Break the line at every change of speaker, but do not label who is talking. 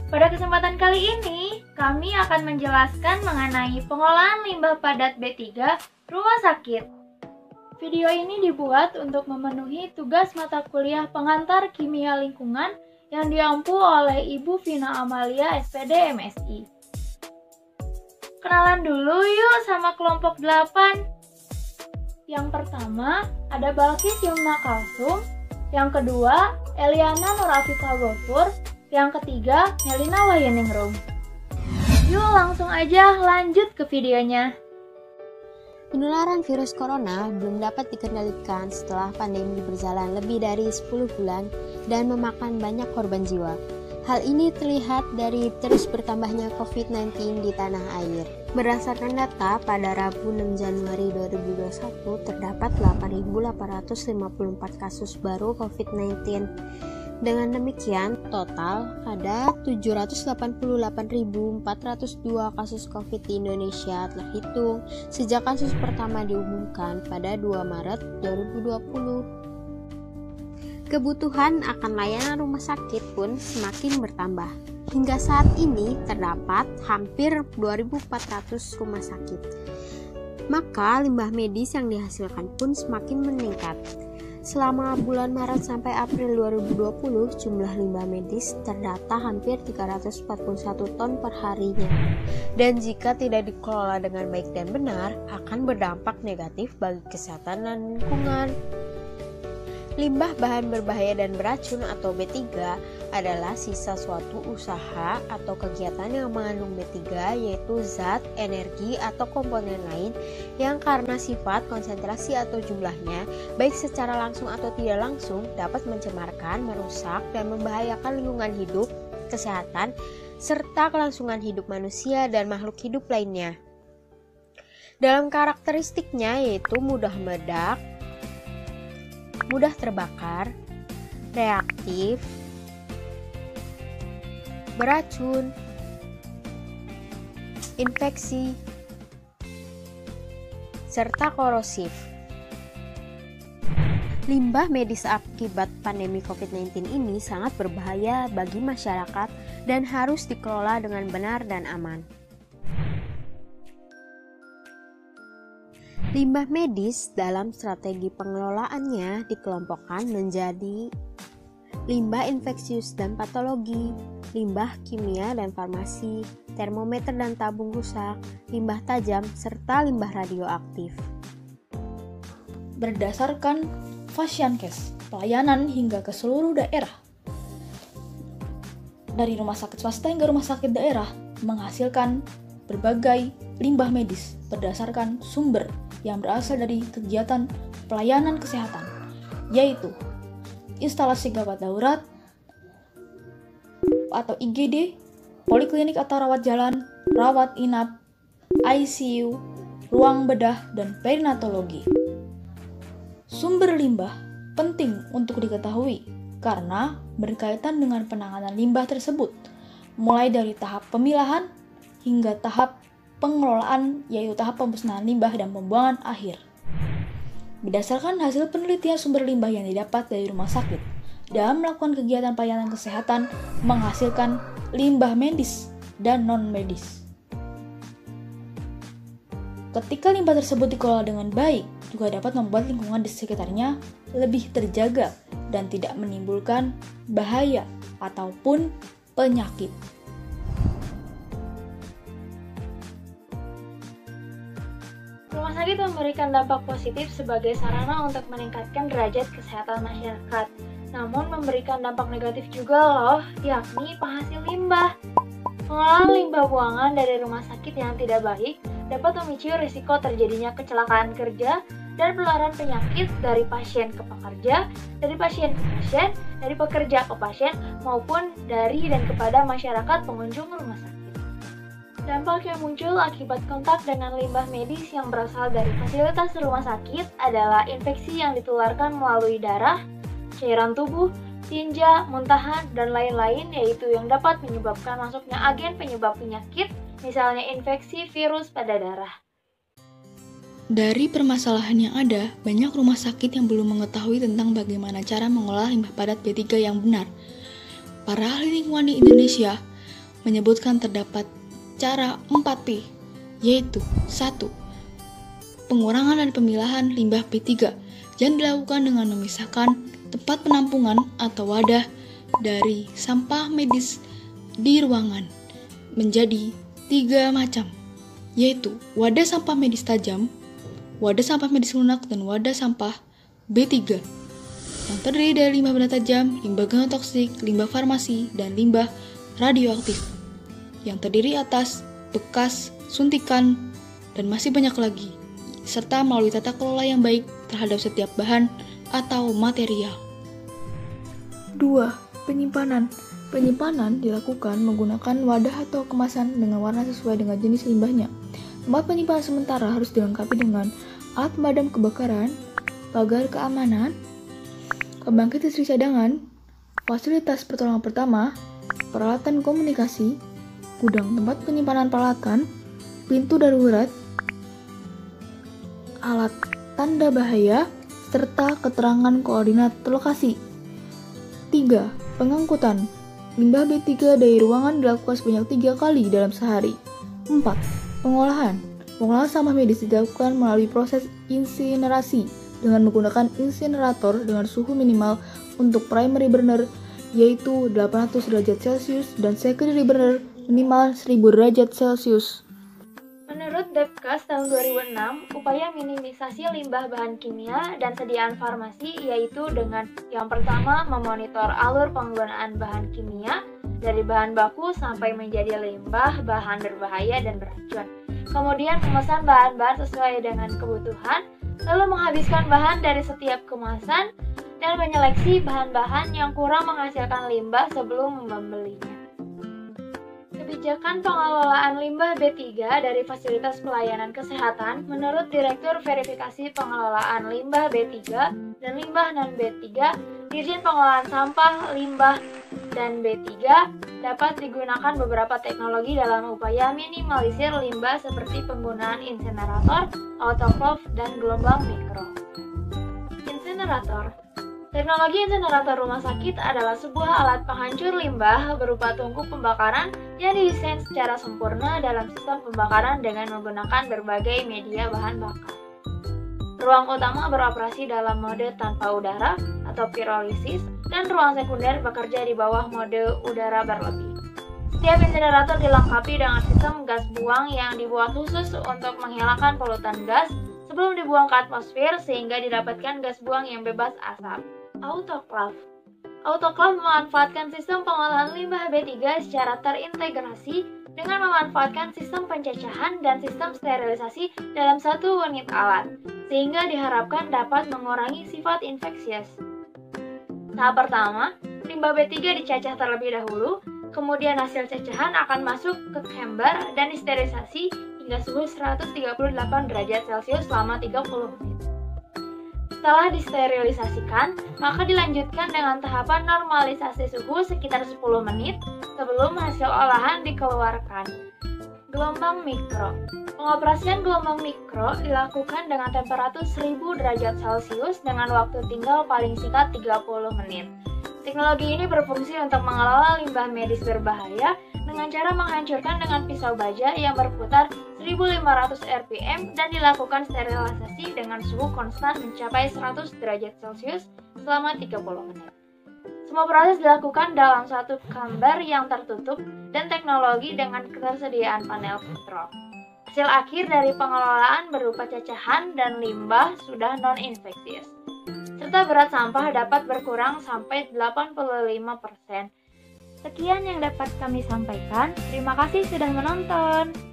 Pada kesempatan kali ini, kami akan menjelaskan mengenai pengolahan limbah padat B3 rumah sakit. Video ini dibuat untuk memenuhi tugas mata kuliah pengantar kimia lingkungan yang diampu oleh Ibu Vina Amalia SPD MSI. Kenalan dulu yuk sama kelompok 8. Yang pertama ada Balkis Yumna Kalsum, yang kedua Eliana Nurafifah Gofur, yang ketiga Melina Wayeningrum. Yuk langsung aja lanjut ke videonya.
Penularan virus corona belum dapat dikendalikan setelah pandemi berjalan lebih dari 10 bulan dan memakan banyak korban jiwa. Hal ini terlihat dari terus bertambahnya COVID-19 di tanah air. Berdasarkan data, pada Rabu 6 Januari 2021 terdapat 8.854 kasus baru COVID-19. Dengan demikian, total ada 788.402 kasus COVID di Indonesia terhitung sejak kasus pertama diumumkan pada 2 Maret 2020. Kebutuhan akan layanan rumah sakit pun semakin bertambah. Hingga saat ini terdapat hampir 2.400 rumah sakit. Maka limbah medis yang dihasilkan pun semakin meningkat. Selama bulan Maret sampai April 2020, jumlah limbah medis terdata hampir 341 ton per harinya. Dan jika tidak dikelola dengan baik dan benar, akan berdampak negatif bagi kesehatan dan lingkungan. Limbah bahan berbahaya dan beracun atau B3 adalah sisa suatu usaha atau kegiatan yang mengandung B3, yaitu zat, energi, atau komponen lain yang karena sifat, konsentrasi, atau jumlahnya, baik secara langsung atau tidak langsung, dapat mencemarkan, merusak, dan membahayakan lingkungan hidup, kesehatan, serta kelangsungan hidup manusia dan makhluk hidup lainnya. Dalam karakteristiknya yaitu mudah meledak, mudah terbakar, reaktif, beracun, infeksi, serta korosif. Limbah medis akibat pandemi COVID-19 ini sangat berbahaya bagi masyarakat dan harus dikelola dengan benar dan aman. Limbah medis dalam strategi pengelolaannya dikelompokkan menjadi limbah infeksius dan patologi, limbah kimia dan farmasi, termometer dan tabung rusak, limbah tajam, serta limbah radioaktif.
Berdasarkan Fasiankes, pelayanan hingga ke seluruh daerah, dari rumah sakit swasta hingga rumah sakit daerah, menghasilkan berbagai limbah medis berdasarkan sumber yang berasal dari kegiatan pelayanan kesehatan, yaitu instalasi gawat darurat atau IGD, poliklinik atau rawat jalan, rawat inap, ICU, ruang bedah, dan perinatologi. Sumber limbah penting untuk diketahui karena berkaitan dengan penanganan limbah tersebut, mulai dari tahap pemilahan hingga tahap pengelolaan, yaitu tahap pemusnahan limbah dan pembuangan akhir. Berdasarkan hasil penelitian sumber limbah yang didapat dari rumah sakit dalam melakukan kegiatan pelayanan kesehatan menghasilkan limbah medis dan non-medis. Ketika limbah tersebut dikelola dengan baik, juga dapat membuat lingkungan di sekitarnya lebih terjaga dan tidak menimbulkan bahaya ataupun penyakit.
Rumah sakit memberikan dampak positif sebagai sarana untuk meningkatkan derajat kesehatan masyarakat. Namun memberikan dampak negatif juga loh, yakni penghasil limbah. Pengolahan limbah buangan dari rumah sakit yang tidak baik dapat memicu risiko terjadinya kecelakaan kerja dan penularan penyakit dari pasien ke pekerja, dari pasien ke pasien, dari pekerja ke pasien, maupun dari dan kepada masyarakat pengunjung rumah sakit. Dampak yang muncul akibat kontak dengan limbah medis yang berasal dari fasilitas rumah sakit adalah infeksi yang ditularkan melalui darah, cairan tubuh, tinja, muntahan, dan lain-lain, yaitu yang dapat menyebabkan masuknya agen penyebab penyakit, misalnya infeksi virus pada darah.
Dari permasalahan yang ada, banyak rumah sakit yang belum mengetahui tentang bagaimana cara mengolah limbah padat B3 yang benar. Para ahli lingkungan di Indonesia menyebutkan terdapat cara 4P, yaitu 1. Pengurangan dan pemilahan limbah B3 yang dilakukan dengan memisahkan tempat penampungan atau wadah dari sampah medis di ruangan menjadi 3 macam, yaitu wadah sampah medis tajam, wadah sampah medis lunak, dan wadah sampah B3 yang terdiri dari limbah benda tajam, limbah genotoksik, limbah farmasi, dan limbah radioaktif yang terdiri atas bekas, suntikan, dan masih banyak lagi, serta melalui tata kelola yang baik terhadap setiap bahan atau material. 2. Penyimpanan. Penyimpanan dilakukan menggunakan wadah atau kemasan dengan warna sesuai dengan jenis limbahnya. Tempat penyimpanan sementara harus dilengkapi dengan alat pemadam kebakaran, pagar keamanan, pembangkit listrik cadangan, fasilitas pertolongan pertama, peralatan komunikasi, gudang tempat penyimpanan peralatan, pintu darurat, alat tanda bahaya, serta keterangan koordinat lokasi. 3. Pengangkutan. Limbah B3 dari ruangan dilakukan sebanyak 3 kali dalam sehari. 4. Pengolahan. Pengolahan sampah medis dilakukan melalui proses insinerasi dengan menggunakan insinerator dengan suhu minimal untuk primary burner yaitu 800 derajat Celcius dan secondary burner minimal 1000 derajat Celcius.
Menurut Depkes tahun 2006, upaya minimisasi limbah bahan kimia dan sediaan farmasi yaitu dengan yang pertama memonitor alur penggunaan bahan kimia dari bahan baku sampai menjadi limbah, bahan berbahaya dan beracun. Kemudian memesan bahan-bahan sesuai dengan kebutuhan, lalu menghabiskan bahan dari setiap kemasan dan menyeleksi bahan-bahan yang kurang menghasilkan limbah sebelum membelinya. Kebijakan pengelolaan limbah B3 dari Fasilitas Pelayanan Kesehatan menurut Direktur Verifikasi Pengelolaan Limbah B3 dan Limbah Non-B3, Dirjen Pengelolaan Sampah, Limbah, dan B3 dapat digunakan beberapa teknologi dalam upaya minimalisir limbah seperti penggunaan insinerator, autoclave, dan gelombang mikro. Insinerator. Teknologi insinerator rumah sakit adalah sebuah alat penghancur limbah berupa tungku pembakaran yang didesain secara sempurna dalam sistem pembakaran dengan menggunakan berbagai media bahan bakar. Ruang utama beroperasi dalam mode tanpa udara atau pirolisis dan ruang sekunder bekerja di bawah mode udara berlebih. Setiap insinerator dilengkapi dengan sistem gas buang yang dibuat khusus untuk menghilangkan polutan gas sebelum dibuang ke atmosfer sehingga didapatkan gas buang yang bebas asap. Autoclave. Autoclave memanfaatkan sistem pengolahan limbah B3 secara terintegrasi dengan memanfaatkan sistem pencecahan dan sistem sterilisasi dalam satu unit alat, sehingga diharapkan dapat mengurangi sifat infeksius. Tahap pertama, limbah B3 dicacah terlebih dahulu, kemudian hasil cacahan akan masuk ke chamber dan disterilisasi hingga suhu 138 derajat Celcius selama 30 menit. Setelah disterilisasikan, maka dilanjutkan dengan tahapan normalisasi suhu sekitar 10 menit sebelum hasil olahan dikeluarkan. Gelombang mikro. Pengoperasian gelombang mikro dilakukan dengan temperatur 1000 derajat Celcius dengan waktu tinggal paling singkat 30 menit. Teknologi ini berfungsi untuk mengelola limbah medis berbahaya dengan cara menghancurkan dengan pisau baja yang berputar 1500 rpm dan dilakukan sterilisasi dengan suhu konstan mencapai 100 derajat Celcius selama 30 menit. Semua proses dilakukan dalam satu kamar yang tertutup dan teknologi dengan ketersediaan panel kontrol. Hasil akhir dari pengelolaan berupa cacahan dan limbah sudah non-infeksius, serta berat sampah dapat berkurang sampai 85%. Sekian yang dapat kami sampaikan. Terima kasih sudah menonton.